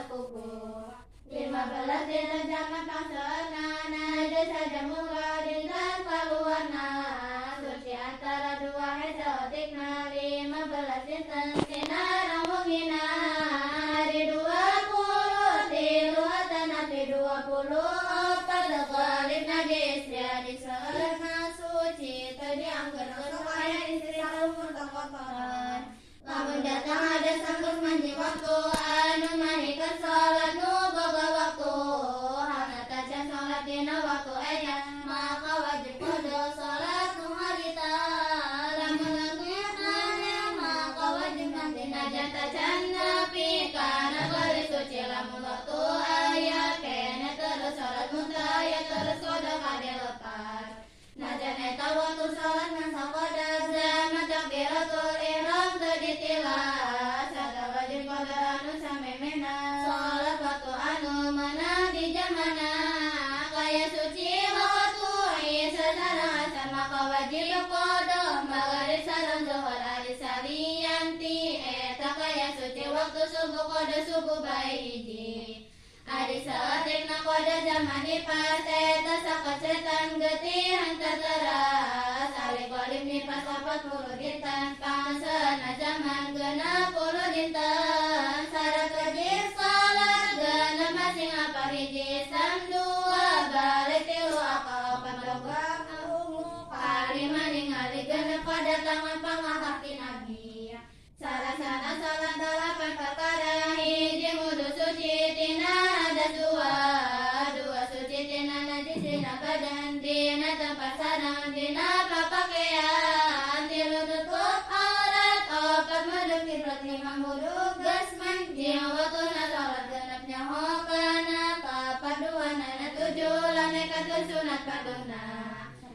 sepupu. 15 dina zaman pangsana, desa jamura dinten paluarna, suci antara dua hesotikna. 15 dinten sinar mungina, hari 20 tiluan tanati 24 kelip nagi istri adik serna suci terdiangkan supaya istri salmun kotoran. Lamun datang ada sanggup manji waktu anu mahikan sholat nu boga waktu, hana tajan sholat dina waktu ayat maka wajib kudu sholat nu harita. Lamun ngeknya maka wajib nanti najan tajan nepi kana bari suci. Lamun waktu ayat kena terus sholat muntaya terus kodo kade lepas. Najan eta waktu sholat ngan sakodat zaman takbiratul ihram terditilas. Sada wajib kodo anu samemena sholat waktu anu mana di jamana. Kaya suci waktu sejarah asal maka wajib kodo maghrib sareng zuhur ari salianti. Eta kaya suci waktu subuh kodo subuh bae hiji. Adi saatnya koda zaman nipas, eta sakat setan getih hantar teras. Ali kolim nipas 40 dinten, pangsana zaman 60 dinten. Syarat wajib salat genep masing apa hiji sam 2 balik 3 apa 4 logat ngarungu. Kalima ningali genep pada tangan pangahati nabi. Sarasana salat 8 perkara, hiji wudu suci tina dua suci tina najis dina badan, dina tempat sarang, dina pakaian, 3 tutup aurat, 4 madep kiblat, 5 muduk gasman, jeung waktuna salat genepnya hokana, 4 duana 7 lanekakeun sunat farduna.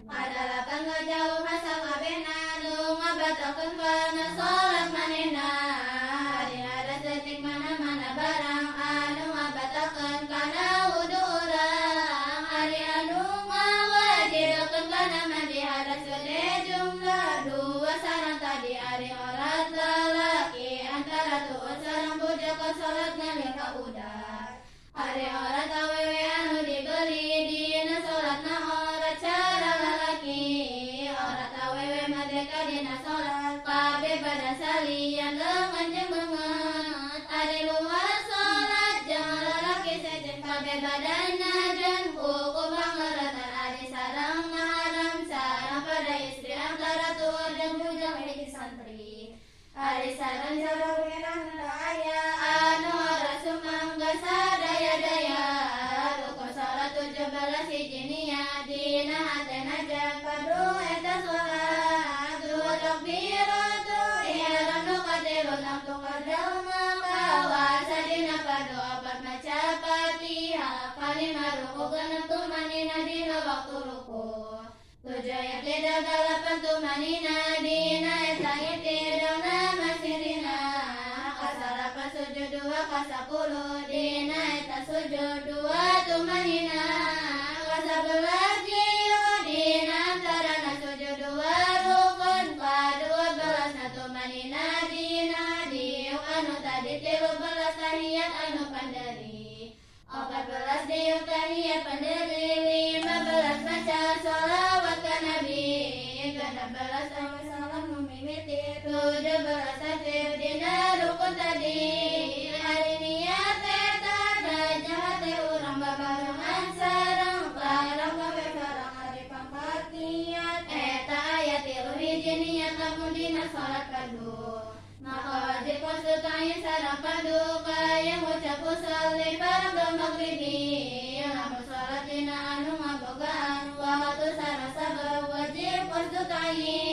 Pada 8 ngajauh masa kabehna nu ngabatakeun kana salat manehna. Ari ada setik mana-mana barang anu ngabatakeun kana wudu urang. Ari anu ngawajibkeun kana mandi hadas gede jumlah 2 sareng tadi ari orat lalaki antara tuut sareng budak salat nalika udah. Ari orat awewe anu dibeli dina salatna orat cara lalaki. Orat awewe merdeka dina salat kabeh pada salian lengan jeung beungeut. Ari luar salat jeung lalaki sejen kabeh badanna jeung hukum pangeureutan ari sareng maharam sareng pada istri antara tuur jeung bujang hiji santri. Ari sareng jodoh wirahna aya anu ora sumangga sadaya-daya. Rukun salat 17 hiji niat dina hatena jeung padu eta salat. 2 takbiratu ihram nu katilu 6 tuqadal mangkawas dina padu 4 maca Fatihah. 5 ruku 6 tumanina dina waktu ruku. 7 iktidal 8 tumanina dina eta iktidalna masirina. Kasalapan sujud 2 ka-10 dina eta sujud 2 tumanina. Ka-11 jiu dina antarana sujud 2 rukun. Ka-12 na tumanina dina diuk anu tadi 13 tahiyat anu panderi. 14 diuk tahiyat panderi. 15 maca sholawat ka nabi. 16 anu salam nu mimiti. 17 takbir dina rukun tadi. Ari niat eta jahat teh urang babarengan sareng barang gawe barang ari pangkat niat. Eta aya 3 hiji niat lamun dina salat fardu. Maka wajib konsultasi sareng fardu kaya ngucap usolli fardu maghribi. Lamun salat dina anu ngabogaan waktu sareng sabab wajib konsultasi